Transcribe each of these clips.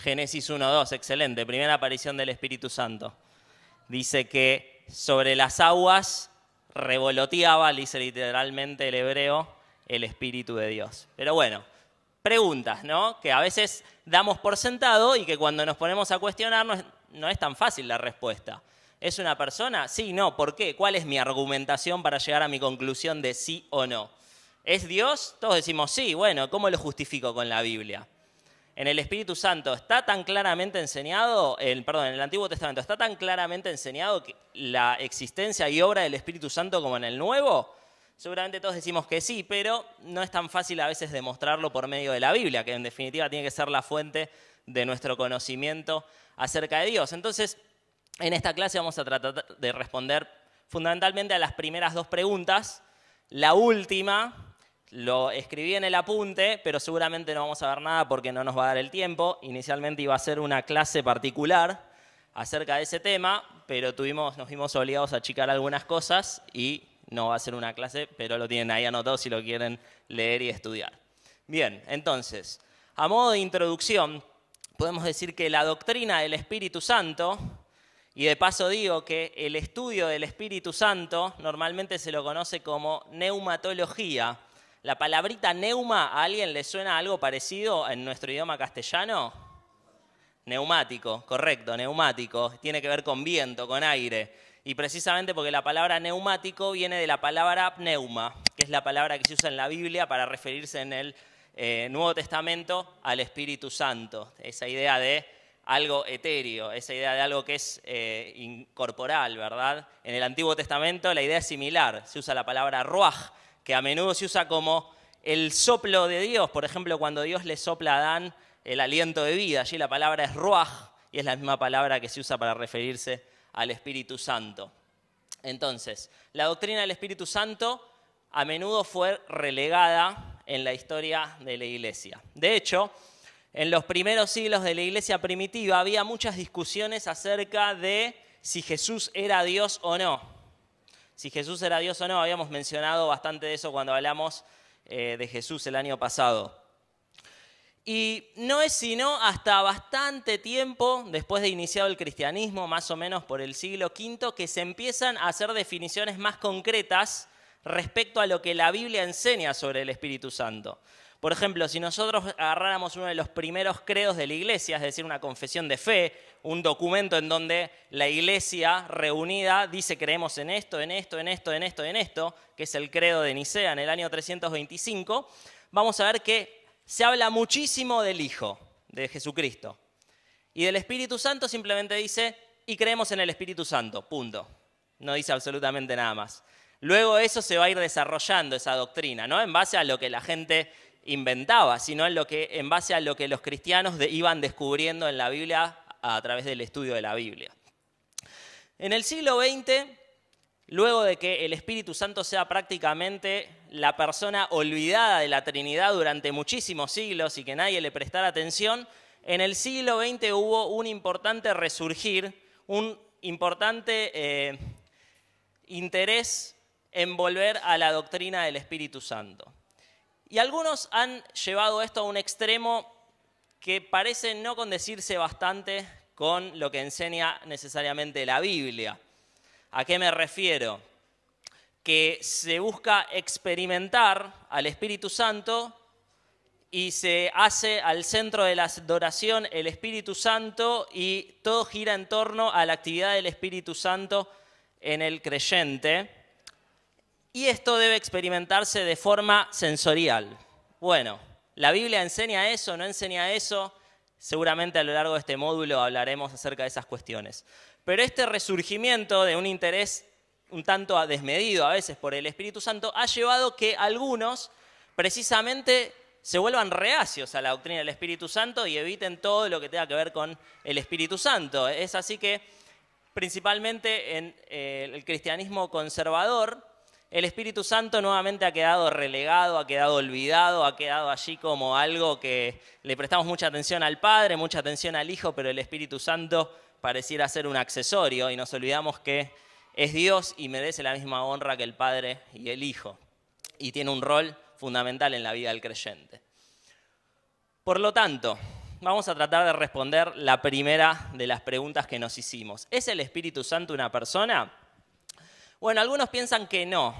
Génesis 1:2, excelente, primera aparición del Espíritu Santo. Dice que sobre las aguas revoloteaba, dice literalmente el hebreo, el Espíritu de Dios. Pero bueno, preguntas, ¿no? Que a veces damos por sentado y que cuando nos ponemos a cuestionar no es tan fácil la respuesta. ¿Es una persona? Sí, no, ¿por qué? ¿Cuál es mi argumentación para llegar a mi conclusión de sí o no? ¿Es Dios? Todos decimos sí, bueno, ¿cómo lo justifico con la Biblia? En el Espíritu Santo está tan claramente enseñado, en el Antiguo Testamento está tan claramente enseñado que la existencia y obra del Espíritu Santo como en el Nuevo. Seguramente todos decimos que sí, pero no es tan fácil a veces demostrarlo por medio de la Biblia, que en definitiva tiene que ser la fuente de nuestro conocimiento acerca de Dios. Entonces, en esta clase vamos a tratar de responder fundamentalmente a las primeras dos preguntas. La última lo escribí en el apunte, pero seguramente no vamos a ver nada porque no nos va a dar el tiempo. Inicialmente iba a ser una clase particular acerca de ese tema, pero nos vimos obligados a achicar algunas cosas y no va a ser una clase, pero lo tienen ahí anotado si lo quieren leer y estudiar. Bien, entonces, a modo de introducción, podemos decir que la doctrina del Espíritu Santo, y de paso digo que el estudio del Espíritu Santo normalmente se lo conoce como neumatología. ¿La palabrita neuma a alguien le suena algo parecido en nuestro idioma castellano? Neumático, correcto, neumático. Tiene que ver con viento, con aire. Y precisamente porque la palabra neumático viene de la palabra pneuma, que es la palabra que se usa en la Biblia para referirse en el Nuevo Testamento al Espíritu Santo. Esa idea de algo etéreo, esa idea de algo que es incorporal, ¿verdad? En el Antiguo Testamento la idea es similar. Se usa la palabra ruaj, que a menudo se usa como el soplo de Dios. Por ejemplo, cuando Dios le sopla a Adán el aliento de vida, allí la palabra es ruaj y es la misma palabra que se usa para referirse al Espíritu Santo. Entonces, la doctrina del Espíritu Santo a menudo fue relegada en la historia de la Iglesia. De hecho, en los primeros siglos de la Iglesia primitiva había muchas discusiones acerca de si Jesús era Dios o no. Si Jesús era Dios o no, habíamos mencionado bastante de eso cuando hablamos de Jesús el año pasado. Y no es sino hasta bastante tiempo después de iniciado el cristianismo, más o menos por el siglo V, que se empiezan a hacer definiciones más concretas respecto a lo que la Biblia enseña sobre el Espíritu Santo. Por ejemplo, si nosotros agarráramos uno de los primeros credos de la Iglesia, es decir, una confesión de fe, un documento en donde la Iglesia reunida dice creemos en esto, en esto, en esto, en esto, en esto, que es el credo de Nicea en el año 325, vamos a ver que se habla muchísimo del Hijo, de Jesucristo. Y del Espíritu Santo simplemente dice, y creemos en el Espíritu Santo, punto. No dice absolutamente nada más. Luego eso se va a ir desarrollando, esa doctrina, no en base a lo que la gente inventaba, sino en base a lo que los cristianos iban descubriendo en la Biblia a través del estudio de la Biblia. En el siglo XX, luego de que el Espíritu Santo sea prácticamente la persona olvidada de la Trinidad durante muchísimos siglos y que nadie le prestara atención, en el siglo XX hubo un importante resurgir, un importante interés en volver a la doctrina del Espíritu Santo. Y algunos han llevado esto a un extremo que parece no condecirse bastante con lo que enseña necesariamente la Biblia. ¿A qué me refiero? Que se busca experimentar al Espíritu Santo y se hace al centro de la adoración el Espíritu Santo y todo gira en torno a la actividad del Espíritu Santo en el creyente. Y esto debe experimentarse de forma sensorial. Bueno, ¿la Biblia enseña eso? ¿No enseña eso? Seguramente a lo largo de este módulo hablaremos acerca de esas cuestiones. Pero este resurgimiento de un interés un tanto desmedido a veces por el Espíritu Santo ha llevado que algunos precisamente se vuelvan reacios a la doctrina del Espíritu Santo y eviten todo lo que tenga que ver con el Espíritu Santo. Es así que principalmente en el cristianismo conservador, el Espíritu Santo nuevamente ha quedado relegado, ha quedado olvidado, ha quedado allí como algo que le prestamos mucha atención al Padre, mucha atención al Hijo, pero el Espíritu Santo pareciera ser un accesorio y nos olvidamos que es Dios y merece la misma honra que el Padre y el Hijo. Y tiene un rol fundamental en la vida del creyente. Por lo tanto, vamos a tratar de responder la primera de las preguntas que nos hicimos. ¿Es el Espíritu Santo una persona? Bueno, algunos piensan que no,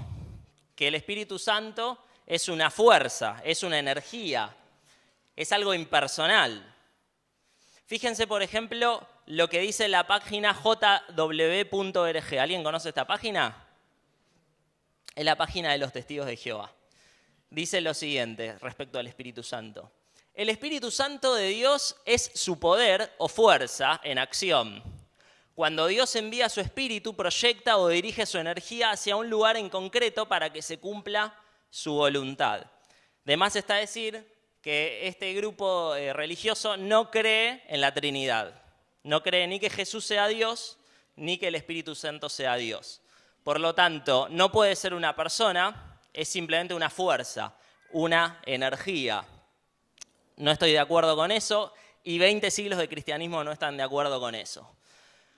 que el Espíritu Santo es una fuerza, es una energía, es algo impersonal. Fíjense, por ejemplo, lo que dice la página jw.org. ¿Alguien conoce esta página? Es la página de los Testigos de Jehová. Dice lo siguiente respecto al Espíritu Santo. El Espíritu Santo de Dios es su poder o fuerza en acción. Cuando Dios envía su Espíritu, proyecta o dirige su energía hacia un lugar en concreto para que se cumpla su voluntad. De más está decir que este grupo religioso no cree en la Trinidad. No cree ni que Jesús sea Dios, ni que el Espíritu Santo sea Dios. Por lo tanto, no puede ser una persona, es simplemente una fuerza, una energía. No estoy de acuerdo con eso y 20 siglos de cristianismo no están de acuerdo con eso.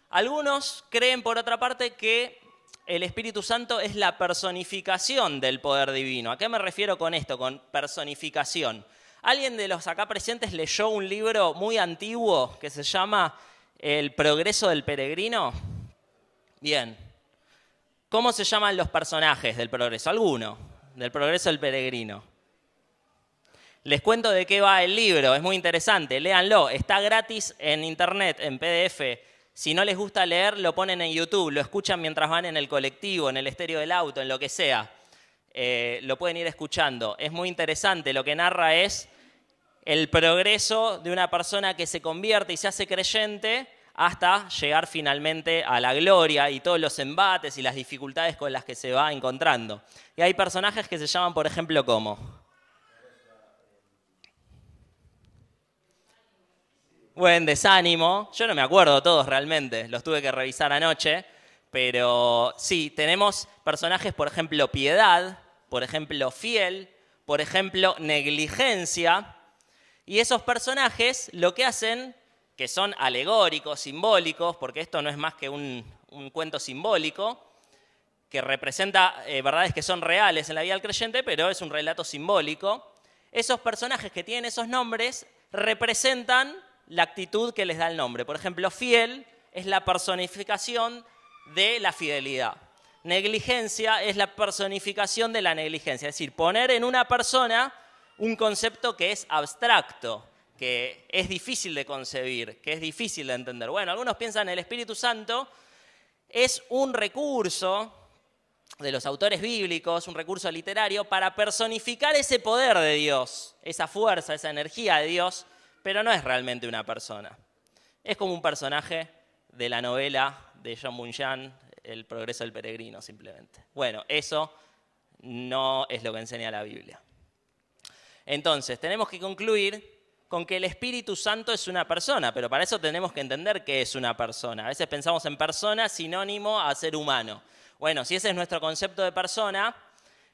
Algunos creen, por otra parte, que el Espíritu Santo es la personificación del poder divino. ¿A qué me refiero con esto, con personificación? ¿Alguien de los acá presentes leyó un libro muy antiguo que se llama El progreso del peregrino? Bien. ¿Cómo se llaman los personajes del progreso? ¿Alguno? Del progreso del peregrino. Les cuento de qué va el libro, es muy interesante, léanlo, está gratis en internet, en PDF. Si no les gusta leer, lo ponen en YouTube, lo escuchan mientras van en el colectivo, en el estéreo del auto, en lo que sea. Lo pueden ir escuchando. Es muy interesante, lo que narra es el progreso de una persona que se convierte y se hace creyente hasta llegar finalmente a la gloria y todos los embates y las dificultades con las que se va encontrando. Y hay personajes que se llaman, por ejemplo, ¿cómo? Buen desánimo. Yo no me acuerdo todos realmente, los tuve que revisar anoche. Pero sí, tenemos personajes, por ejemplo, piedad, por ejemplo, fiel, por ejemplo, negligencia. Y esos personajes lo que hacen, que son alegóricos, simbólicos, porque esto no es más que un cuento simbólico, que representa verdades que son reales en la vida del creyente, pero es un relato simbólico. Esos personajes que tienen esos nombres representan la actitud que les da el nombre. Por ejemplo, fiel es la personificación de la fidelidad. Negligencia es la personificación de la negligencia. Es decir, poner en una persona un concepto que es abstracto, que es difícil de concebir, que es difícil de entender. Bueno, algunos piensan el Espíritu Santo es un recurso de los autores bíblicos, un recurso literario para personificar ese poder de Dios, esa fuerza, esa energía de Dios, pero no es realmente una persona. Es como un personaje de la novela de John Bunyan, El progreso del peregrino, simplemente. Bueno, eso no es lo que enseña la Biblia. Entonces, tenemos que concluir con que el Espíritu Santo es una persona, pero para eso tenemos que entender qué es una persona. A veces pensamos en persona sinónimo a ser humano. Bueno, si ese es nuestro concepto de persona,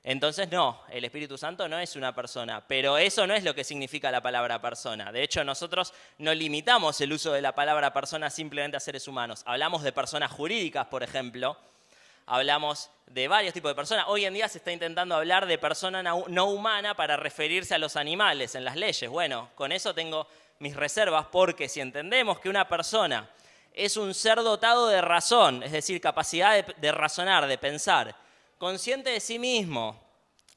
entonces no, el Espíritu Santo no es una persona, pero eso no es lo que significa la palabra persona. De hecho, nosotros no limitamos el uso de la palabra persona simplemente a seres humanos. Hablamos de personas jurídicas, por ejemplo, hablamos de varios tipos de personas. Hoy en día se está intentando hablar de persona no humana para referirse a los animales en las leyes. Bueno, con eso tengo mis reservas porque si entendemos que una persona es un ser dotado de razón, es decir, capacidad de razonar, de pensar, consciente de sí mismo,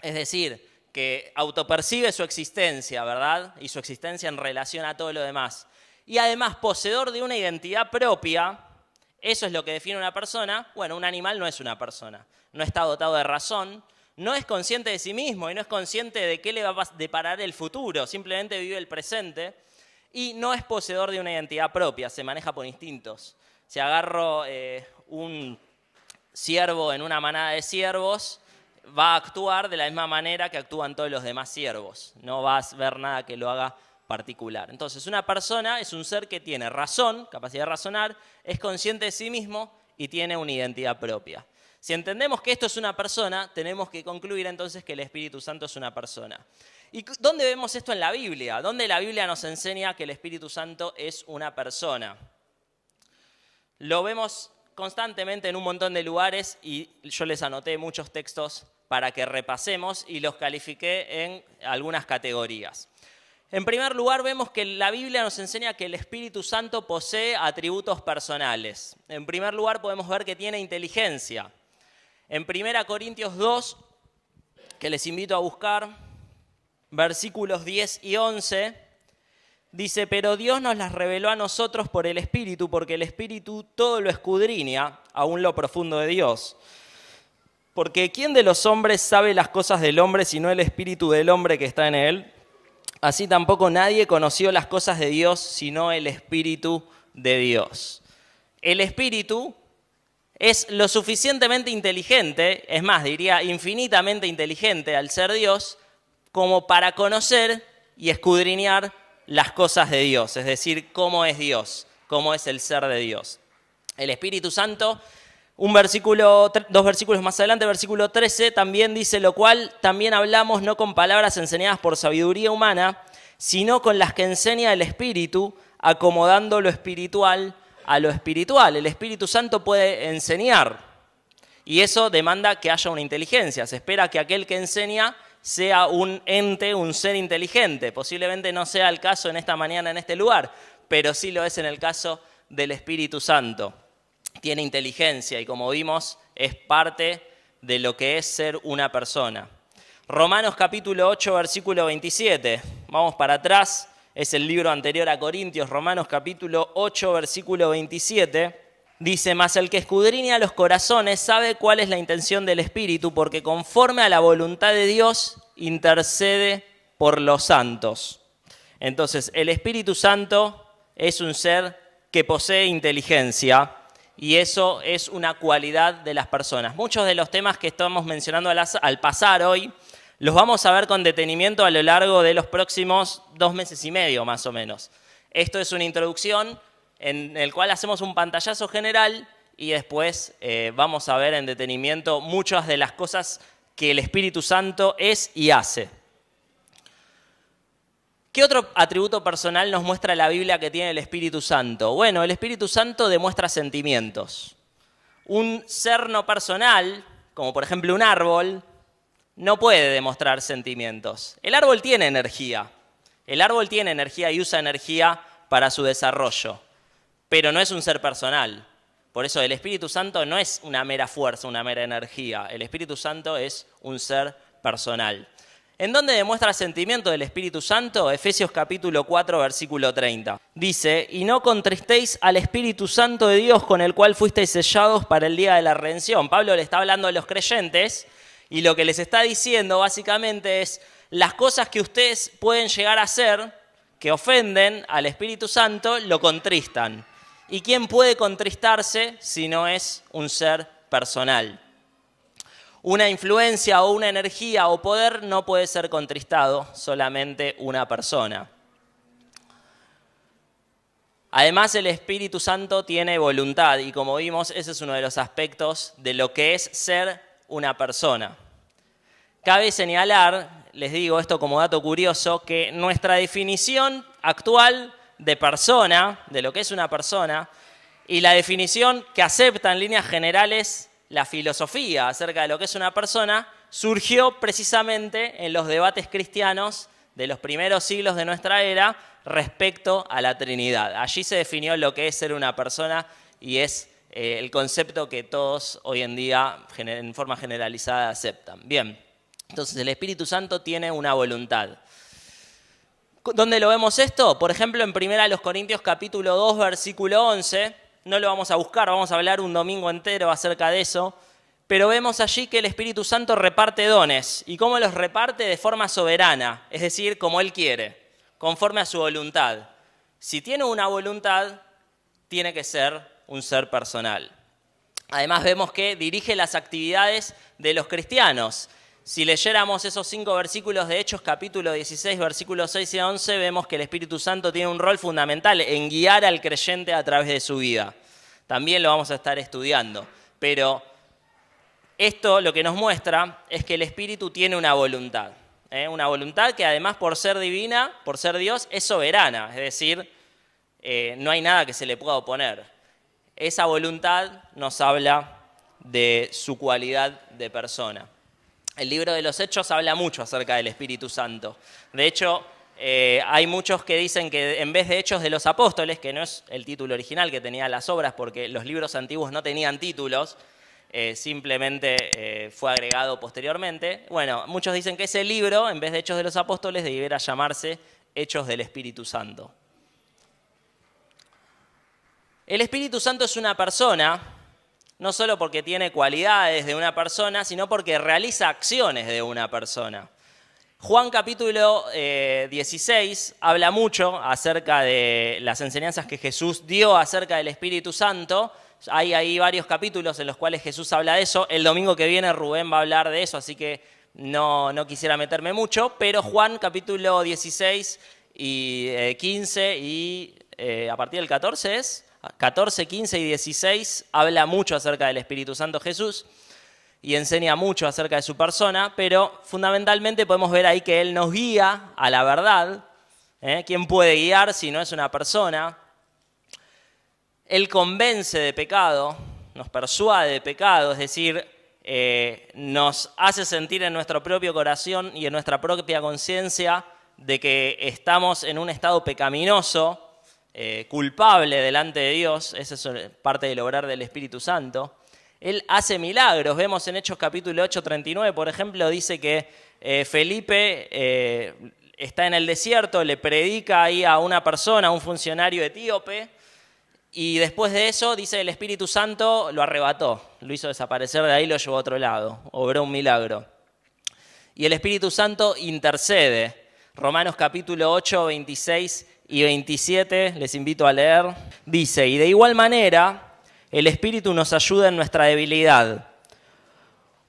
es decir, que autopercibe su existencia, ¿verdad? Y su existencia en relación a todo lo demás. Y además poseedor de una identidad propia, eso es lo que define una persona. Bueno, un animal no es una persona, no está dotado de razón, no es consciente de sí mismo y no es consciente de qué le va a deparar el futuro, simplemente vive el presente y no es poseedor de una identidad propia, se maneja por instintos. Si agarro un ciervo en una manada de ciervos, va a actuar de la misma manera que actúan todos los demás ciervos, no vas a ver nada que lo haga particular. Entonces, una persona es un ser que tiene razón, capacidad de razonar, es consciente de sí mismo y tiene una identidad propia. Si entendemos que esto es una persona, tenemos que concluir entonces que el Espíritu Santo es una persona. ¿Y dónde vemos esto en la Biblia? ¿Dónde la Biblia nos enseña que el Espíritu Santo es una persona? Lo vemos constantemente en un montón de lugares y yo les anoté muchos textos para que repasemos y los califiqué en algunas categorías. En primer lugar, vemos que la Biblia nos enseña que el Espíritu Santo posee atributos personales. En primer lugar, podemos ver que tiene inteligencia. En 1 Corintios 2, que les invito a buscar, versículos 10 y 11, dice: pero Dios nos las reveló a nosotros por el Espíritu, porque el Espíritu todo lo escudriña, aún lo profundo de Dios. Porque ¿quién de los hombres sabe las cosas del hombre sino el Espíritu del hombre que está en él? Así tampoco nadie conoció las cosas de Dios sino el Espíritu de Dios. El Espíritu es lo suficientemente inteligente, es más, diría infinitamente inteligente al ser Dios, como para conocer y escudriñar las cosas de Dios, es decir, cómo es Dios, cómo es el ser de Dios. El Espíritu Santo, dos versículos más adelante, versículo 13, también dice: lo cual también hablamos no con palabras enseñadas por sabiduría humana, sino con las que enseña el Espíritu, acomodando lo espiritual a lo espiritual. El Espíritu Santo puede enseñar, y eso demanda que haya una inteligencia. Se espera que aquel que enseña sea un ente, un ser inteligente. Posiblemente no sea el caso en esta mañana, en este lugar, pero sí lo es en el caso del Espíritu Santo. Tiene inteligencia y, como vimos, es parte de lo que es ser una persona. Romanos capítulo 8, versículo 27. Vamos para atrás, es el libro anterior a Corintios. Romanos capítulo 8, versículo 27. Dice: mas el que escudriña los corazones sabe cuál es la intención del Espíritu, porque conforme a la voluntad de Dios intercede por los santos. Entonces, el Espíritu Santo es un ser que posee inteligencia, y eso es una cualidad de las personas. Muchos de los temas que estamos mencionando al pasar hoy los vamos a ver con detenimiento a lo largo de los próximos 2 meses y medio, más o menos. Esto es una introducción en el cual hacemos un pantallazo general y después vamos a ver en detenimiento muchas de las cosas que el Espíritu Santo es y hace. ¿Qué otro atributo personal nos muestra la Biblia que tiene el Espíritu Santo? Bueno, el Espíritu Santo demuestra sentimientos. Un ser no personal, como por ejemplo un árbol, no puede demostrar sentimientos. El árbol tiene energía. El árbol tiene energía y usa energía para su desarrollo, pero no es un ser personal. Por eso el Espíritu Santo no es una mera fuerza, una mera energía. El Espíritu Santo es un ser personal. ¿En dónde demuestra sentimiento del Espíritu Santo? Efesios capítulo 4, versículo 30. Dice: y no contristéis al Espíritu Santo de Dios, con el cual fuisteis sellados para el día de la redención. Pablo le está hablando a los creyentes y lo que les está diciendo básicamente es: las cosas que ustedes pueden llegar a hacer, que ofenden al Espíritu Santo, lo contristan. ¿Y quién puede contristarse si no es un ser personal? Una influencia o una energía o poder no puede ser contristado, solamente una persona. Además, el Espíritu Santo tiene voluntad y, como vimos, ese es uno de los aspectos de lo que es ser una persona. Cabe señalar, les digo esto como dato curioso, que nuestra definición actual de persona, de lo que es una persona, y la definición que acepta en líneas generales la filosofía acerca de lo que es una persona, surgió precisamente en los debates cristianos de los primeros siglos de nuestra era respecto a la Trinidad. Allí se definió lo que es ser una persona y es el concepto que todos hoy en día en forma generalizada aceptan. Bien, entonces el Espíritu Santo tiene una voluntad. ¿Dónde lo vemos esto? Por ejemplo, en 1 Corintios capítulo 2, versículo 11, no lo vamos a buscar, vamos a hablar un domingo entero acerca de eso, pero vemos allí que el Espíritu Santo reparte dones. ¿Y cómo los reparte? De forma soberana, es decir, como Él quiere, conforme a su voluntad. Si tiene una voluntad, tiene que ser un ser personal. Además vemos que dirige las actividades de los cristianos. Si leyéramos esos 5 versículos de Hechos, capítulo 16, versículos 6 y 11, vemos que el Espíritu Santo tiene un rol fundamental en guiar al creyente a través de su vida. También lo vamos a estar estudiando. Pero esto lo que nos muestra es que el Espíritu tiene una voluntad. Una voluntad que además, por ser divina, por ser Dios, es soberana. Es decir, no hay nada que se le pueda oponer. Esa voluntad nos habla de su cualidad de persona. El libro de los Hechos habla mucho acerca del Espíritu Santo. De hecho, Hay muchos que dicen que en vez de Hechos de los Apóstoles, que no es el título original que tenía las obras, porque los libros antiguos no tenían títulos, simplemente fue agregado posteriormente. Bueno, muchos dicen que ese libro, en vez de Hechos de los Apóstoles, debiera llamarse Hechos del Espíritu Santo. El Espíritu Santo es una persona, no solo porque tiene cualidades de una persona, sino porque realiza acciones de una persona. Juan capítulo 16 habla mucho acerca de las enseñanzas que Jesús dio acerca del Espíritu Santo. Hay ahí varios capítulos en los cuales Jesús habla de eso. El domingo que viene Rubén va a hablar de eso, así que no quisiera meterme mucho. Pero Juan capítulo 16 y 15 y a partir del 14 es... 14, 15 y 16 habla mucho acerca del Espíritu Santo Jesús y enseña mucho acerca de su persona, pero fundamentalmente podemos ver ahí que Él nos guía a la verdad. ¿Quién puede guiar si no es una persona? Él convence de pecado, nos persuade de pecado, es decir, nos hace sentir en nuestro propio corazón y en nuestra propia conciencia de que estamos en un estado pecaminoso, culpable delante de Dios. Esa es parte del obrar del Espíritu Santo. Él hace milagros. Vemos en Hechos capítulo 8, 39, por ejemplo, dice que Felipe está en el desierto, le predica ahí a una persona, a un funcionario etíope, y después de eso, dice, el Espíritu Santo lo arrebató, lo hizo desaparecer de ahí, lo llevó a otro lado, obró un milagro. Y el Espíritu Santo intercede. Romanos capítulo 8, 26 y 27, les invito a leer, dice, y de igual manera, el Espíritu nos ayuda en nuestra debilidad.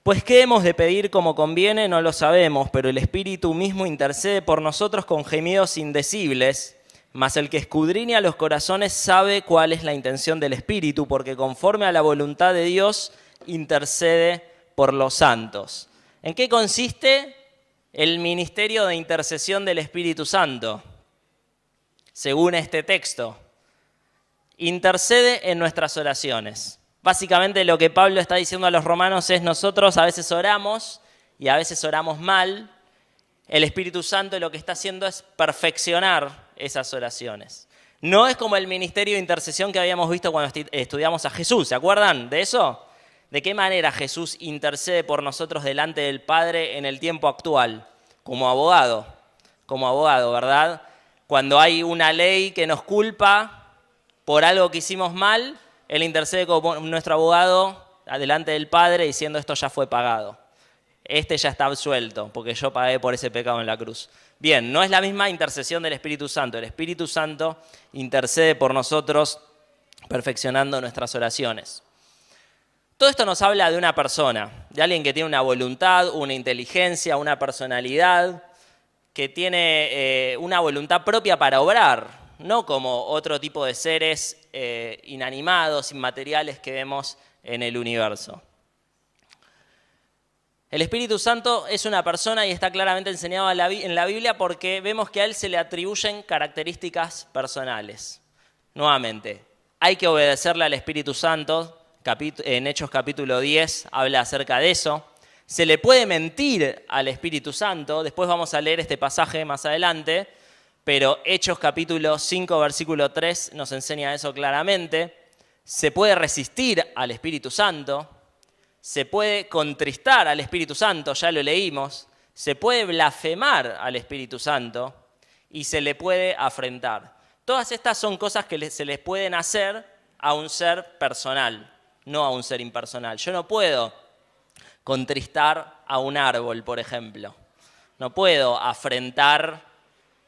Pues qué hemos de pedir como conviene no lo sabemos, pero el Espíritu mismo intercede por nosotros con gemidos indecibles, mas el que escudriña los corazones sabe cuál es la intención del Espíritu, porque conforme a la voluntad de Dios intercede por los santos. ¿En qué consiste el ministerio de intercesión del Espíritu Santo? Según este texto, intercede en nuestras oraciones. Básicamente lo que Pablo está diciendo a los romanos es: nosotros a veces oramos y a veces oramos mal. El Espíritu Santo lo que está haciendo es perfeccionar esas oraciones. No es como el ministerio de intercesión que habíamos visto cuando estudiamos a Jesús. ¿Se acuerdan de eso? ¿De qué manera Jesús intercede por nosotros delante del Padre en el tiempo actual? Como abogado, ¿verdad? Cuando hay una ley que nos culpa por algo que hicimos mal, Él intercede como nuestro abogado delante del Padre diciendo: esto ya fue pagado. Este ya está absuelto porque yo pagué por ese pecado en la cruz. Bien, no es la misma intercesión del Espíritu Santo. El Espíritu Santo intercede por nosotros perfeccionando nuestras oraciones. Todo esto nos habla de una persona, de alguien que tiene una voluntad, una inteligencia, una personalidad, que tiene una voluntad propia para obrar, no como otro tipo de seres inanimados, inmateriales que vemos en el universo. El Espíritu Santo es una persona y está claramente enseñado en la Biblia porque vemos que a Él se le atribuyen características personales. Nuevamente, hay que obedecerle al Espíritu Santo. En Hechos capítulo 10 habla acerca de eso. Se le puede mentir al Espíritu Santo. Después vamos a leer este pasaje más adelante. Pero Hechos capítulo 5, versículo 3 nos enseña eso claramente. Se puede resistir al Espíritu Santo. Se puede contristar al Espíritu Santo, ya lo leímos. Se puede blasfemar al Espíritu Santo y se le puede afrentar. Todas estas son cosas que se les pueden hacer a un ser personal, no a un ser impersonal. Yo no puedo contristar a un árbol, por ejemplo. No puedo afrentar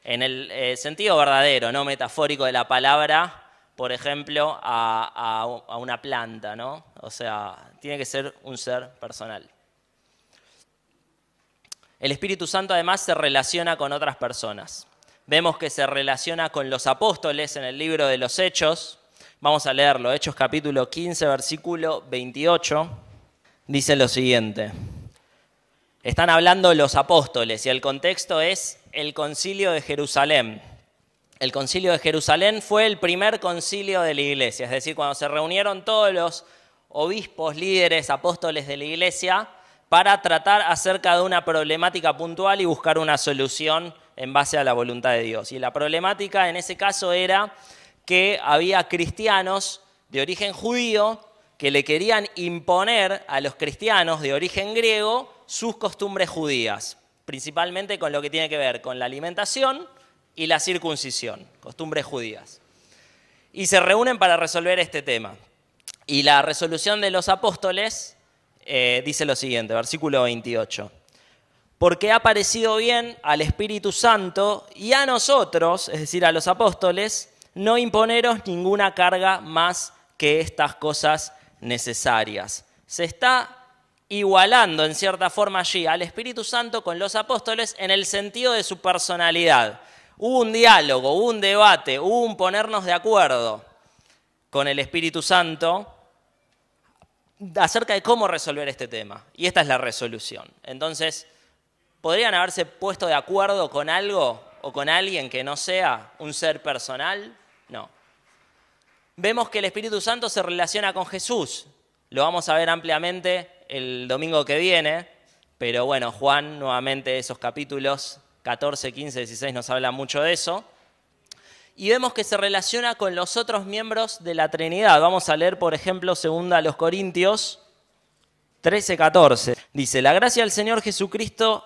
en el sentido verdadero, no metafórico de la palabra, por ejemplo, a una planta, ¿no? O sea, tiene que ser un ser personal. El Espíritu Santo además se relaciona con otras personas. Vemos que se relaciona con los apóstoles en el libro de los Hechos. Vamos a leerlo, Hechos capítulo 15, versículo 28. Dice lo siguiente. Están hablando los apóstoles y el contexto es el concilio de Jerusalén. El concilio de Jerusalén fue el primer concilio de la iglesia, es decir, cuando se reunieron todos los obispos, líderes, apóstoles de la iglesia para tratar acerca de una problemática puntual y buscar una solución en base a la voluntad de Dios. Y la problemática en ese caso era que había cristianos de origen judío que le querían imponer a los cristianos de origen griego sus costumbres judías, principalmente con lo que tiene que ver con la alimentación y la circuncisión, costumbres judías. Y se reúnen para resolver este tema. Y la resolución de los apóstoles dice lo siguiente, versículo 28. Porque ha parecido bien al Espíritu Santo y a nosotros, es decir, a los apóstoles, no imponeros ninguna carga más que estas cosas necesarias. Se está igualando en cierta forma allí al Espíritu Santo con los apóstoles en el sentido de su personalidad. Hubo un diálogo, hubo un debate, hubo un ponernos de acuerdo con el Espíritu Santo acerca de cómo resolver este tema. Y esta es la resolución. Entonces, ¿podrían haberse puesto de acuerdo con algo o con alguien que no sea un ser personal? No. Vemos que el Espíritu Santo se relaciona con Jesús. Lo vamos a ver ampliamente el domingo que viene, pero bueno, Juan, nuevamente esos capítulos 14, 15, 16 nos habla mucho de eso. Y vemos que se relaciona con los otros miembros de la Trinidad. Vamos a leer, por ejemplo, 2 Corintios 13, 14. Dice, la gracia del Señor Jesucristo,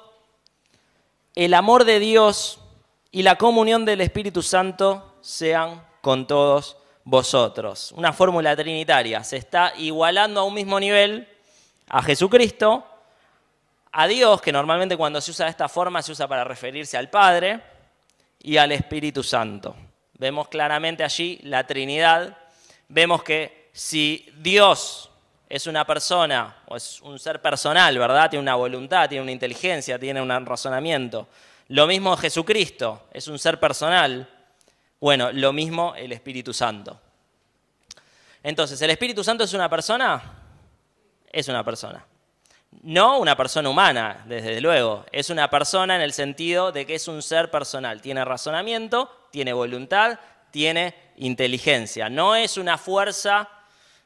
el amor de Dios y la comunión del Espíritu Santo sean con todos vosotros. Una fórmula trinitaria. Se está igualando a un mismo nivel a Jesucristo, a Dios, que normalmente cuando se usa de esta forma se usa para referirse al Padre, y al Espíritu Santo. Vemos claramente allí la Trinidad. Vemos que si Dios es una persona, o es un ser personal, ¿verdad? Tiene una voluntad, tiene una inteligencia, tiene un razonamiento. Lo mismo Jesucristo, es un ser personal. Bueno, lo mismo el Espíritu Santo. Entonces, ¿el Espíritu Santo es una persona? Es una persona. No una persona humana, desde luego. Es una persona en el sentido de que es un ser personal. Tiene razonamiento, tiene voluntad, tiene inteligencia. No es una fuerza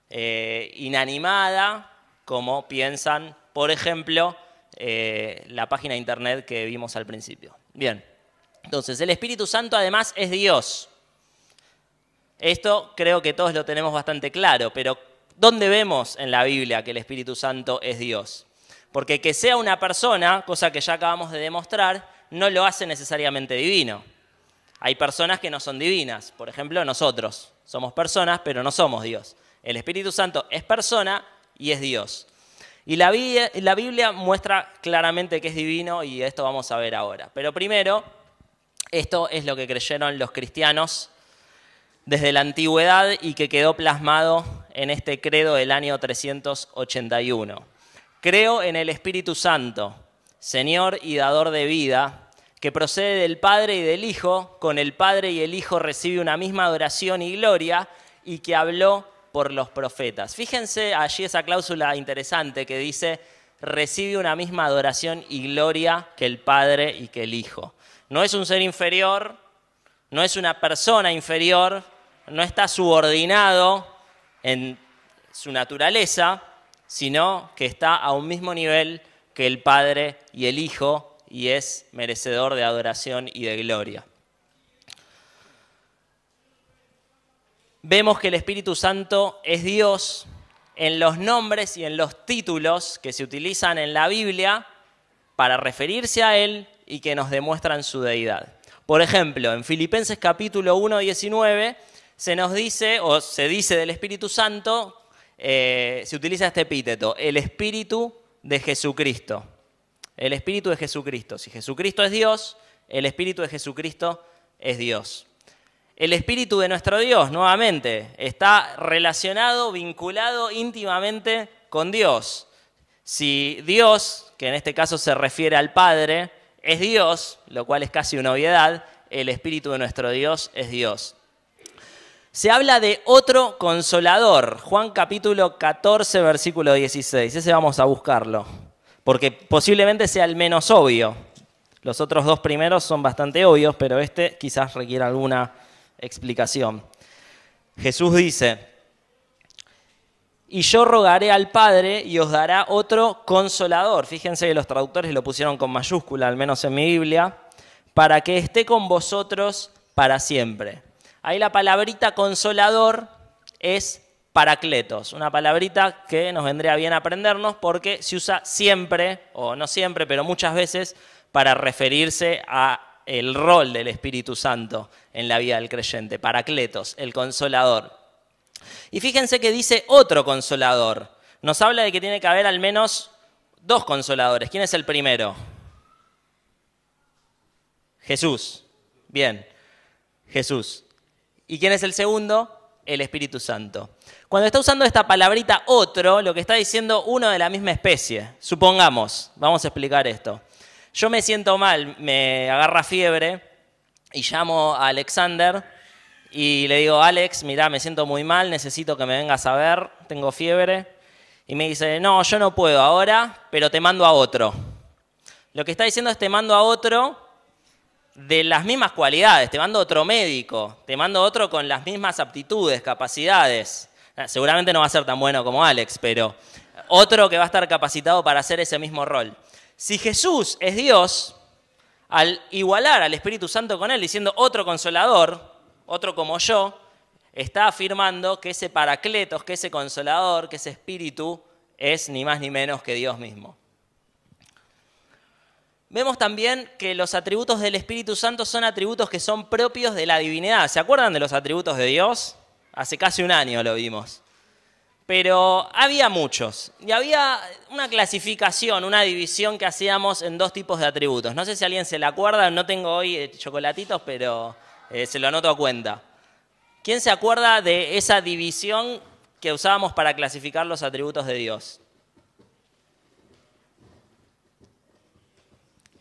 inanimada, como piensan, por ejemplo, la página de internet que vimos al principio. Bien. Entonces, el Espíritu Santo además es Dios. Esto creo que todos lo tenemos bastante claro, pero ¿dónde vemos en la Biblia que el Espíritu Santo es Dios? Porque que sea una persona, cosa que ya acabamos de demostrar, no lo hace necesariamente divino. Hay personas que no son divinas. Por ejemplo, nosotros somos personas, pero no somos Dios. El Espíritu Santo es persona y es Dios. Y la Biblia muestra claramente que es divino y esto vamos a ver ahora. Pero primero, esto es lo que creyeron los cristianos desde la antigüedad y que quedó plasmado en este credo del año 381. Creo en el Espíritu Santo, Señor y dador de vida, que procede del Padre y del Hijo, con el Padre y el Hijo recibe una misma adoración y gloria, y que habló por los profetas. Fíjense allí esa cláusula interesante que dice, recibe una misma adoración y gloria que el Padre y que el Hijo. No es un ser inferior, no es una persona inferior, no está subordinado en su naturaleza, sino que está a un mismo nivel que el Padre y el Hijo y es merecedor de adoración y de gloria. Vemos que el Espíritu Santo es Dios en los nombres y en los títulos que se utilizan en la Biblia para referirse a Él y que nos demuestran su deidad. Por ejemplo, en Filipenses capítulo 1, 19, se nos dice, o se dice del Espíritu Santo, se utiliza este epíteto, el Espíritu de Jesucristo. El Espíritu de Jesucristo. Si Jesucristo es Dios, el Espíritu de Jesucristo es Dios. El Espíritu de nuestro Dios, nuevamente, está relacionado, vinculado íntimamente con Dios. Si Dios, que en este caso se refiere al Padre, es Dios, lo cual es casi una obviedad, el Espíritu de nuestro Dios es Dios. Se habla de otro consolador, Juan capítulo 14, versículo 16. Ese vamos a buscarlo, porque posiblemente sea el menos obvio. Los otros dos primeros son bastante obvios, pero este quizás requiera alguna explicación. Jesús dice, y yo rogaré al Padre y os dará otro consolador. Fíjense que los traductores lo pusieron con mayúscula, al menos en mi Biblia, para que esté con vosotros para siempre. Ahí la palabrita consolador es Paracletos, una palabrita que nos vendría bien aprendernos porque se usa siempre, o no siempre, pero muchas veces, para referirse al rol del Espíritu Santo en la vida del creyente. Paracletos, el consolador. Y fíjense que dice otro consolador. Nos habla de que tiene que haber al menos 2 consoladores. ¿Quién es el primero? Jesús. Bien, Jesús. ¿Y quién es el segundo? El Espíritu Santo. Cuando está usando esta palabrita otro, lo que está diciendo uno de la misma especie. Supongamos, vamos a explicar esto. Yo me siento mal, me agarra fiebre y llamo a Alexander y le digo, Alex, mirá, me siento muy mal, necesito que me vengas a ver, tengo fiebre. Y me dice, no, yo no puedo ahora, pero te mando a otro. Lo que está diciendo es te mando a otro de las mismas cualidades, te mando otro médico, te mando otro con las mismas aptitudes, capacidades. Seguramente no va a ser tan bueno como Alex, pero otro que va a estar capacitado para hacer ese mismo rol. Si Jesús es Dios, al igualar al Espíritu Santo con él, diciendo otro consolador, otro como yo, está afirmando que ese Paracletos, que ese consolador, que ese Espíritu es ni más ni menos que Dios mismo. Vemos también que los atributos del Espíritu Santo son atributos que son propios de la divinidad. ¿Se acuerdan de los atributos de Dios? Hace casi un año lo vimos. Pero había muchos. Y había una clasificación, una división que hacíamos en 2 tipos de atributos. No sé si alguien se la acuerda, no tengo hoy chocolatitos, pero se lo anoto a cuenta. ¿Quién se acuerda de esa división que usábamos para clasificar los atributos de Dios?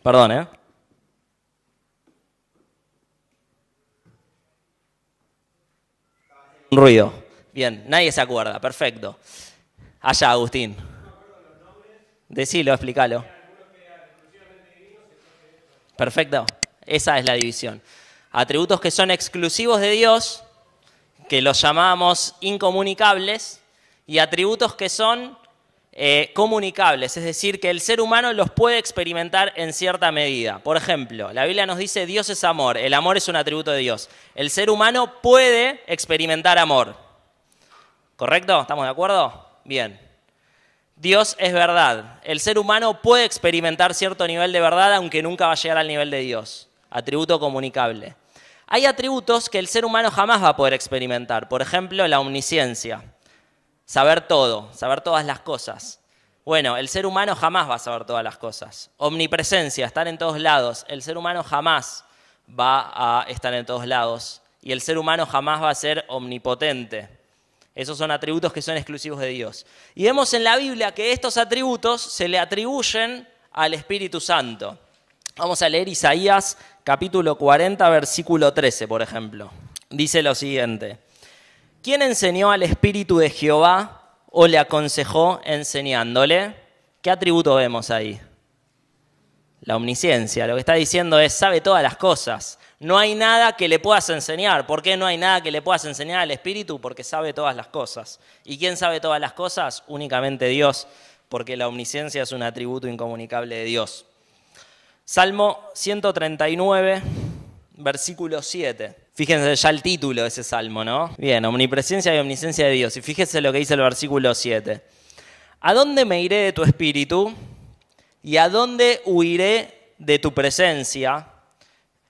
Perdón, ¿eh? Un ruido. Bien, nadie se acuerda, perfecto. Allá, Agustín. Decilo, explícalo. Perfecto, esa es la división. Atributos que son exclusivos de Dios, que los llamamos incomunicables, y atributos que son comunicables, es decir, que el ser humano los puede experimentar en cierta medida. Por ejemplo, la Biblia nos dice Dios es amor, el amor es un atributo de Dios. El ser humano puede experimentar amor. ¿Correcto? ¿Estamos de acuerdo? Bien. Dios es verdad. El ser humano puede experimentar cierto nivel de verdad, aunque nunca va a llegar al nivel de Dios. Atributo comunicable. Hay atributos que el ser humano jamás va a poder experimentar. Por ejemplo, la omnisciencia. Saber todo, saber todas las cosas. Bueno, el ser humano jamás va a saber todas las cosas. Omnipresencia, estar en todos lados. El ser humano jamás va a estar en todos lados. Y el ser humano jamás va a ser omnipotente. Esos son atributos que son exclusivos de Dios. Y vemos en la Biblia que estos atributos se le atribuyen al Espíritu Santo. Vamos a leer Isaías capítulo 40, versículo 13, por ejemplo. Dice lo siguiente. ¿Quién enseñó al Espíritu de Jehová o le aconsejó enseñándole? ¿Qué atributo vemos ahí? La omnisciencia. Lo que está diciendo es, sabe todas las cosas. No hay nada que le puedas enseñar. ¿Por qué no hay nada que le puedas enseñar al Espíritu? Porque sabe todas las cosas. ¿Y quién sabe todas las cosas? Únicamente Dios, porque la omnisciencia es un atributo incomunicable de Dios. Salmo 139, versículo 7. Fíjense ya el título de ese salmo, ¿no? Bien, omnipresencia y omnisciencia de Dios. Y fíjense lo que dice el versículo 7. ¿A dónde me iré de tu espíritu? ¿Y a dónde huiré de tu presencia?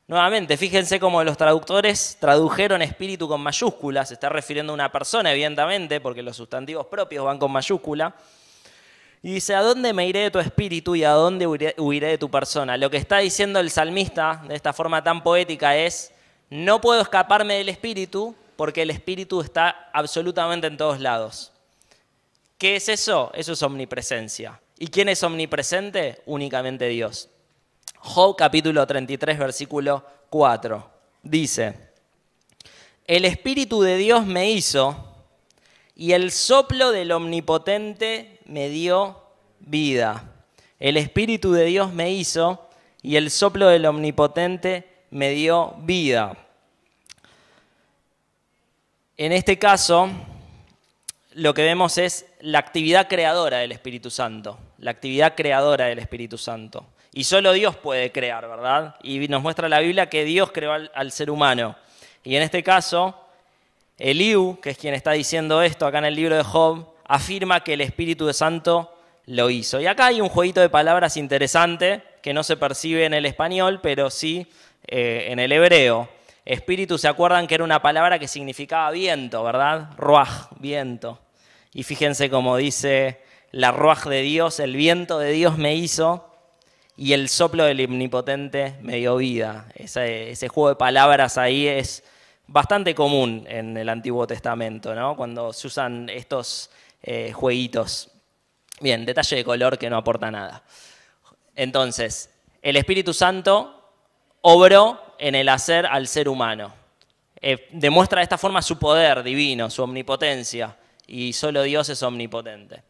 Nuevamente, fíjense cómo los traductores tradujeron espíritu con mayúsculas. Se está refiriendo a una persona, evidentemente, porque los sustantivos propios van con mayúscula. Y dice, ¿a dónde me iré de tu espíritu y a dónde huiré de tu persona? Lo que está diciendo el salmista de esta forma tan poética es, no puedo escaparme del espíritu porque el espíritu está absolutamente en todos lados. ¿Qué es eso? Eso es omnipresencia. ¿Y quién es omnipresente? Únicamente Dios. Job capítulo 33, versículo 4. Dice, el Espíritu de Dios me hizo y el soplo del Omnipotente me dio vida. El Espíritu de Dios me hizo y el soplo del Omnipotente me dio vida. En este caso, lo que vemos es la actividad creadora del Espíritu Santo. La actividad creadora del Espíritu Santo. Y solo Dios puede crear, ¿verdad? Y nos muestra la Biblia que Dios creó al ser humano. Y en este caso, Eliú, que es quien está diciendo esto acá en el libro de Job, afirma que el Espíritu Santo lo hizo. Y acá hay un jueguito de palabras interesante que no se percibe en el español, pero sí en el hebreo. Espíritu, ¿se acuerdan que era una palabra que significaba viento, verdad? Ruaj, viento. Y fíjense cómo dice la ruaj de Dios, el viento de Dios me hizo y el soplo del Omnipotente me dio vida. Ese juego de palabras ahí es bastante común en el Antiguo Testamento, ¿no? Cuando se usan estos jueguitos. Bien, detalle de color que no aporta nada. Entonces, el Espíritu Santo obró en el hacer al ser humano. Demuestra de esta forma su poder divino, su omnipotencia, y solo Dios es omnipotente.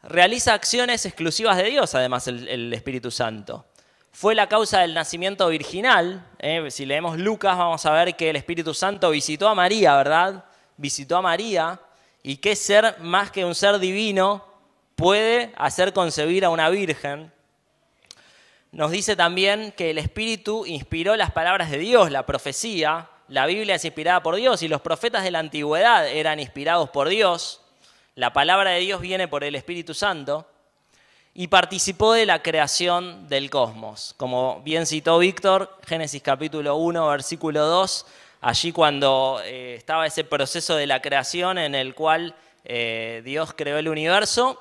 Realiza acciones exclusivas de Dios, además, el Espíritu Santo. Fue la causa del nacimiento virginal. Si leemos Lucas, vamos a ver que el Espíritu Santo visitó a María, ¿verdad? Visitó a María. ¿Y qué ser más que un ser divino puede hacer concebir a una virgen? Nos dice también que el Espíritu inspiró las palabras de Dios, la profecía. La Biblia es inspirada por Dios y los profetas de la antigüedad eran inspirados por Dios. La palabra de Dios viene por el Espíritu Santo. Y participó de la creación del cosmos. Como bien citó Víctor, Génesis capítulo 1, versículo 2, allí cuando estaba ese proceso de la creación en el cual Dios creó el universo,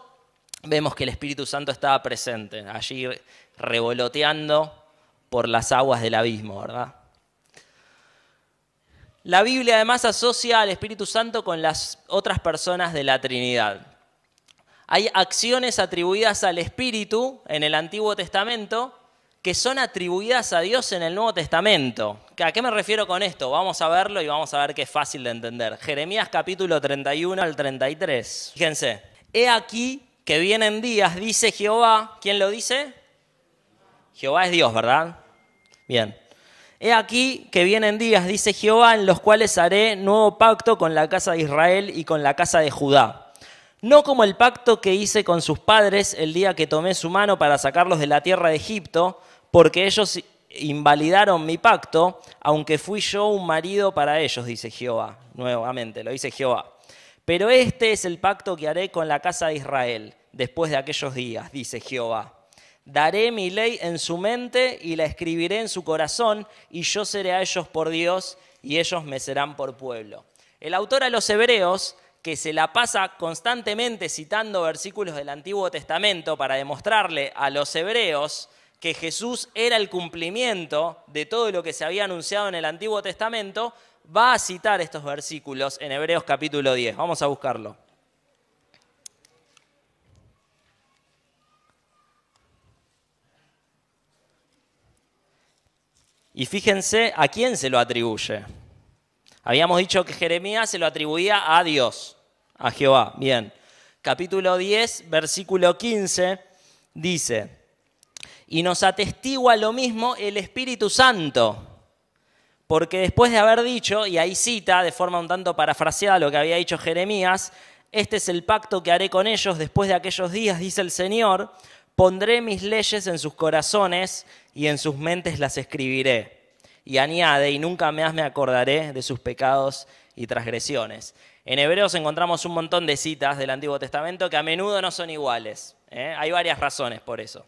vemos que el Espíritu Santo estaba presente, allí revoloteando por las aguas del abismo, ¿verdad? La Biblia además asocia al Espíritu Santo con las otras personas de la Trinidad. Hay acciones atribuidas al Espíritu en el Antiguo Testamento que son atribuidas a Dios en el Nuevo Testamento. ¿A qué me refiero con esto? Vamos a verlo y vamos a ver que es fácil de entender. Jeremías capítulo 31 al 33. Fíjense. He aquí que vienen días, dice Jehová. ¿Quién lo dice? Jehová es Dios, ¿verdad? Bien. He aquí que vienen días, dice Jehová, en los cuales haré nuevo pacto con la casa de Israel y con la casa de Judá. No como el pacto que hice con sus padres el día que tomé su mano para sacarlos de la tierra de Egipto, porque ellos invalidaron mi pacto, aunque fui yo un marido para ellos, dice Jehová. Nuevamente, lo dice Jehová. Pero este es el pacto que haré con la casa de Israel después de aquellos días, dice Jehová. Daré mi ley en su mente y la escribiré en su corazón, y yo seré a ellos por Dios y ellos me serán por pueblo. El autor a los Hebreos, que se la pasa constantemente citando versículos del Antiguo Testamento para demostrarle a los hebreos que Jesús era el cumplimiento de todo lo que se había anunciado en el Antiguo Testamento, va a citar estos versículos en Hebreos capítulo 10. Vamos a buscarlo. Y fíjense a quién se lo atribuye. Habíamos dicho que Jeremías se lo atribuía a Dios, a Jehová. Bien, capítulo 10, versículo 15, dice, y nos atestigua lo mismo el Espíritu Santo, porque después de haber dicho, y ahí cita de forma un tanto parafraseada lo que había dicho Jeremías, este es el pacto que haré con ellos después de aquellos días, dice el Señor, pondré mis leyes en sus corazones y en sus mentes las escribiré. Y añade, y nunca más me acordaré de sus pecados y transgresiones. En Hebreos encontramos un montón de citas del Antiguo Testamento que a menudo no son iguales. Hay varias razones por eso,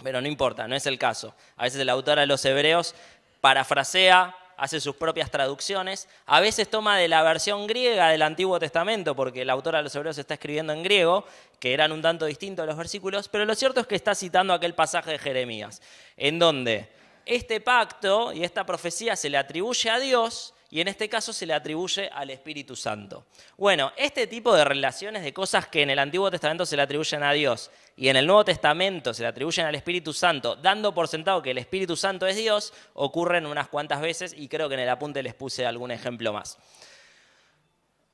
pero no importa, no es el caso. A veces el autor a los Hebreos parafrasea, hace sus propias traducciones, a veces toma de la versión griega del Antiguo Testamento, porque el autor a los Hebreos está escribiendo en griego, que eran un tanto distintos los versículos, pero lo cierto es que está citando aquel pasaje de Jeremías, en donde este pacto y esta profecía se le atribuye a Dios y en este caso se le atribuye al Espíritu Santo. Bueno, este tipo de relaciones de cosas que en el Antiguo Testamento se le atribuyen a Dios y en el Nuevo Testamento se le atribuyen al Espíritu Santo, dando por sentado que el Espíritu Santo es Dios, ocurren unas cuantas veces y creo que en el apunte les puse algún ejemplo más.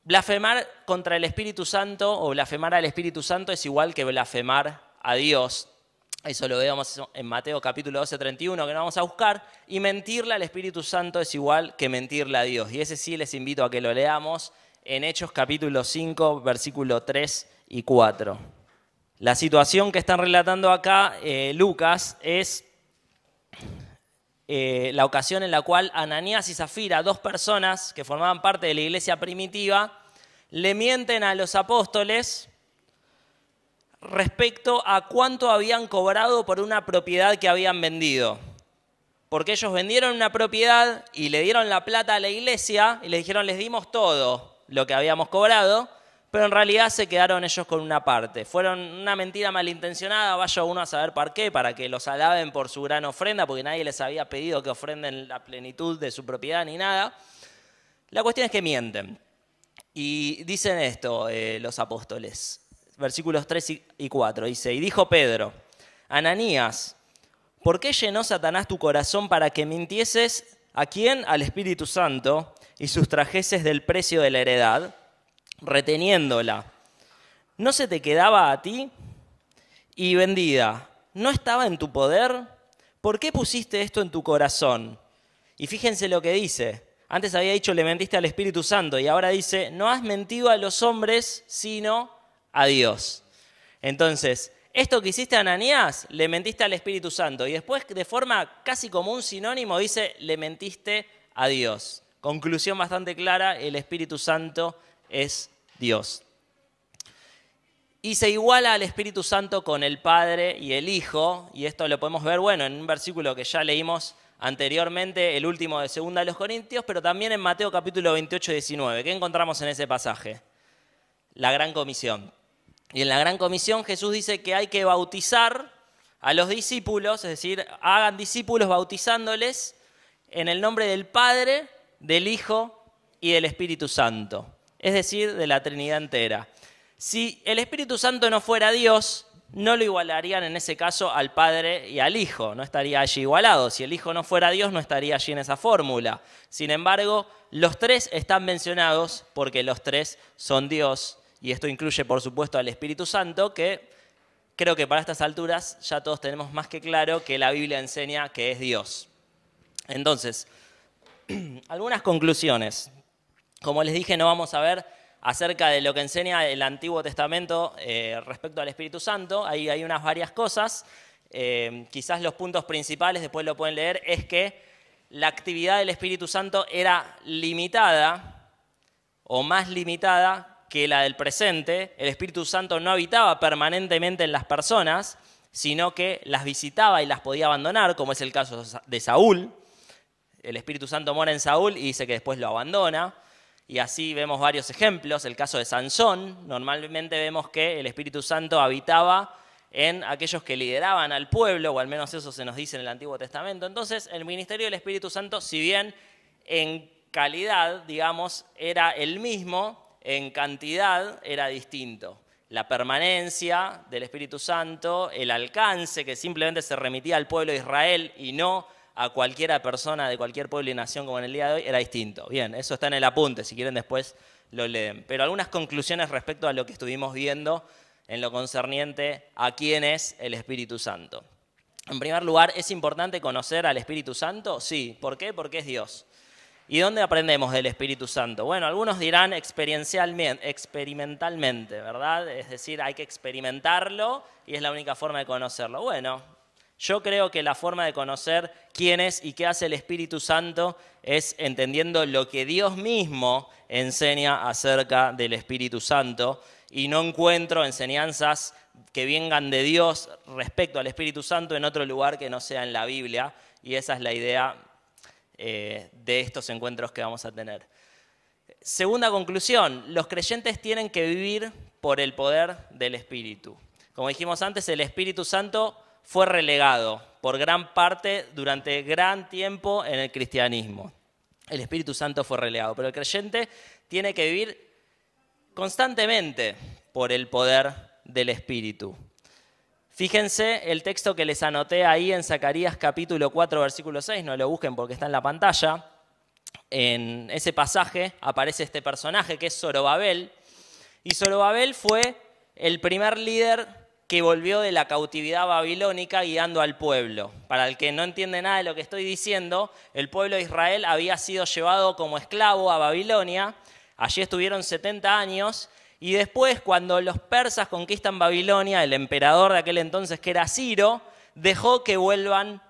Blasfemar contra el Espíritu Santo o blasfemar al Espíritu Santo es igual que blasfemar a Dios. Eso lo vemos en Mateo capítulo 12, 31, que no vamos a buscar. Y mentirle al Espíritu Santo es igual que mentirle a Dios. Y ese sí les invito a que lo leamos en Hechos capítulo 5, versículo 3 y 4. La situación que están relatando acá Lucas es la ocasión en la cual Ananías y Zafira, dos personas que formaban parte de la iglesia primitiva, le mienten a los apóstoles respecto a cuánto habían cobrado por una propiedad que habían vendido. Porque ellos vendieron una propiedad y le dieron la plata a la iglesia y les dijeron, les dimos todo lo que habíamos cobrado, pero en realidad se quedaron ellos con una parte. Fueron una mentira malintencionada, vaya uno a saber por qué, para que los alaben por su gran ofrenda, porque nadie les había pedido que ofrenden la plenitud de su propiedad ni nada. La cuestión es que mienten. Y dicen esto los apóstoles, versículos 3 y 4, dice, y dijo Pedro, Ananías, ¿por qué llenó Satanás tu corazón para que mintieses a quién? Al Espíritu Santo y sustrajeses del precio de la heredad, reteniéndola. ¿No se te quedaba a ti? Y vendida, ¿no estaba en tu poder? ¿Por qué pusiste esto en tu corazón? Y fíjense lo que dice. Antes había dicho, le mentiste al Espíritu Santo, y ahora dice, no has mentido a los hombres, sino a Dios. Entonces, esto que hiciste a Ananías, le mentiste al Espíritu Santo. Y después, de forma casi como un sinónimo, dice, le mentiste a Dios. Conclusión bastante clara, el Espíritu Santo es Dios. Y se iguala al Espíritu Santo con el Padre y el Hijo, y esto lo podemos ver, bueno, en un versículo que ya leímos anteriormente, el último de 2 de los Corintios, pero también en Mateo capítulo 28, 19. ¿Qué encontramos en ese pasaje? La Gran Comisión. Y en la Gran Comisión Jesús dice que hay que bautizar a los discípulos, es decir, hagan discípulos bautizándoles en el nombre del Padre, del Hijo y del Espíritu Santo, es decir, de la Trinidad entera. Si el Espíritu Santo no fuera Dios, no lo igualarían en ese caso al Padre y al Hijo, no estaría allí igualado. Si el Hijo no fuera Dios, no estaría allí en esa fórmula. Sin embargo, los tres están mencionados porque los tres son Dios, y esto incluye, por supuesto, al Espíritu Santo, que creo que para estas alturas ya todos tenemos más que claro que la Biblia enseña que es Dios. Entonces, algunas conclusiones. Como les dije, no vamos a ver acerca de lo que enseña el Antiguo Testamento respecto al Espíritu Santo. Ahí hay unas varias cosas. Quizás los puntos principales, después lo pueden leer, es que la actividad del Espíritu Santo era limitada o más limitada que la del presente. El Espíritu Santo no habitaba permanentemente en las personas, sino que las visitaba y las podía abandonar, como es el caso de Saúl. El Espíritu Santo mora en Saúl y dice que después lo abandona. Y así vemos varios ejemplos. El caso de Sansón, normalmente vemos que el Espíritu Santo habitaba en aquellos que lideraban al pueblo, o al menos eso se nos dice en el Antiguo Testamento. Entonces, el ministerio del Espíritu Santo, si bien en calidad, digamos, era el mismo, en cantidad era distinto. La permanencia del Espíritu Santo, el alcance que simplemente se remitía al pueblo de Israel y no a cualquiera persona de cualquier pueblo y nación como en el día de hoy, era distinto. Bien, eso está en el apunte, si quieren después lo leen. Pero algunas conclusiones respecto a lo que estuvimos viendo en lo concerniente a quién es el Espíritu Santo. En primer lugar, ¿es importante conocer al Espíritu Santo? Sí. ¿Por qué? Porque es Dios. ¿Y dónde aprendemos del Espíritu Santo? Bueno, algunos dirán experimentalmente, ¿verdad? Es decir, hay que experimentarlo y es la única forma de conocerlo. Bueno, yo creo que la forma de conocer quién es y qué hace el Espíritu Santo es entendiendo lo que Dios mismo enseña acerca del Espíritu Santo, y no encuentro enseñanzas que vengan de Dios respecto al Espíritu Santo en otro lugar que no sea en la Biblia, y esa es la idea de estos encuentros que vamos a tener. Segunda conclusión, los creyentes tienen que vivir por el poder del Espíritu. Como dijimos antes, el Espíritu Santo fue relegado por gran parte durante gran tiempo en el cristianismo. El Espíritu Santo fue relegado, pero el creyente tiene que vivir constantemente por el poder del Espíritu. Fíjense el texto que les anoté ahí en Zacarías capítulo 4, versículo 6, no lo busquen porque está en la pantalla. En ese pasaje aparece este personaje que es Zorobabel, y Zorobabel fue el primer líder que volvió de la cautividad babilónica guiando al pueblo. Para el que no entiende nada de lo que estoy diciendo, el pueblo de Israel había sido llevado como esclavo a Babilonia, allí estuvieron 70 años, Y después, cuando los persas conquistan Babilonia, el emperador de aquel entonces, que era Ciro, dejó que vuelvan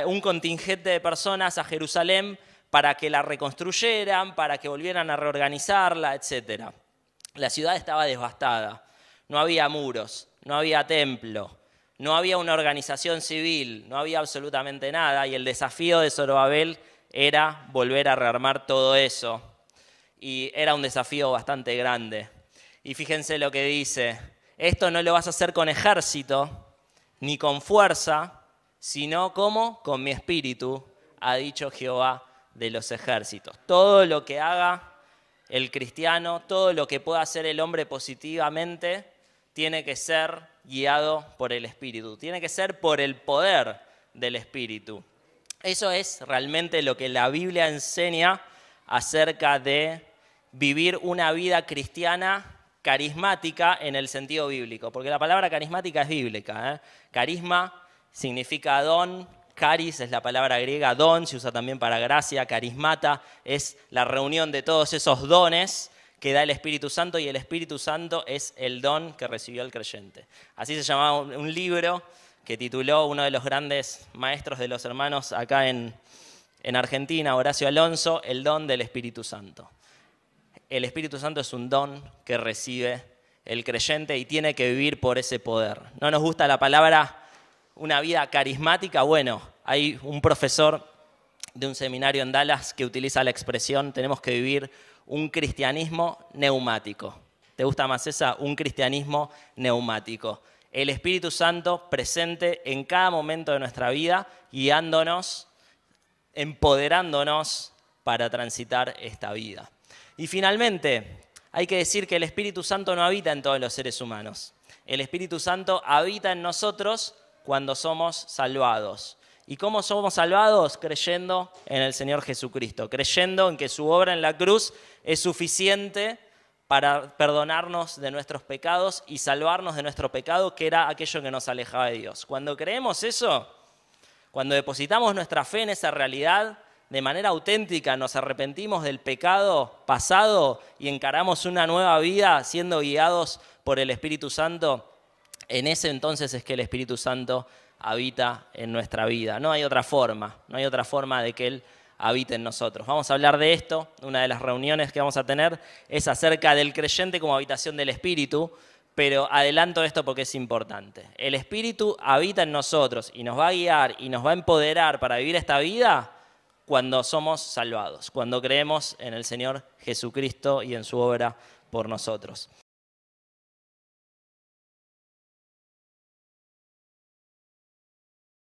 un contingente de personas a Jerusalén para que la reconstruyeran, para que volvieran a reorganizarla, etc. La ciudad estaba devastada, no había muros, no había templo, no había una organización civil, no había absolutamente nada, y el desafío de Zorobabel era volver a rearmar todo eso. Y era un desafío bastante grande. Y fíjense lo que dice: esto no lo vas a hacer con ejército, ni con fuerza, sino como con mi espíritu, ha dicho Jehová de los ejércitos. Todo lo que haga el cristiano, todo lo que pueda hacer el hombre positivamente, tiene que ser guiado por el Espíritu, tiene que ser por el poder del Espíritu. Eso es realmente lo que la Biblia enseña acerca de vivir una vida cristiana carismática en el sentido bíblico, porque la palabra carismática es bíblica. Carisma significa don, caris es la palabra griega, don se usa también para gracia, carismata es la reunión de todos esos dones que da el Espíritu Santo, y el Espíritu Santo es el don que recibió el creyente. Así se llamaba un libro que tituló uno de los grandes maestros de los hermanos acá en Argentina, Horacio Alonso, El don del Espíritu Santo. El Espíritu Santo es un don que recibe el creyente y tiene que vivir por ese poder. ¿No nos gusta la palabra una vida carismática? Bueno, hay un profesor de un seminario en Dallas que utiliza la expresión: tenemos que vivir un cristianismo neumático. ¿Te gusta más esa? Un cristianismo neumático. El Espíritu Santo presente en cada momento de nuestra vida, guiándonos, empoderándonos para transitar esta vida. Y finalmente, hay que decir que el Espíritu Santo no habita en todos los seres humanos. El Espíritu Santo habita en nosotros cuando somos salvados. ¿Y cómo somos salvados? Creyendo en el Señor Jesucristo, creyendo en que su obra en la cruz es suficiente para perdonarnos de nuestros pecados y salvarnos de nuestro pecado, que era aquello que nos alejaba de Dios. Cuando creemos eso, cuando depositamos nuestra fe en esa realidad, de manera auténtica nos arrepentimos del pecado pasado y encaramos una nueva vida siendo guiados por el Espíritu Santo, en ese entonces es que el Espíritu Santo habita en nuestra vida. No hay otra forma de que Él habite en nosotros. Vamos a hablar de esto. Una de las reuniones que vamos a tener es acerca del creyente como habitación del Espíritu, pero adelanto esto porque es importante. El Espíritu habita en nosotros y nos va a guiar y nos va a empoderar para vivir esta vida cuando somos salvados, cuando creemos en el Señor Jesucristo y en su obra por nosotros.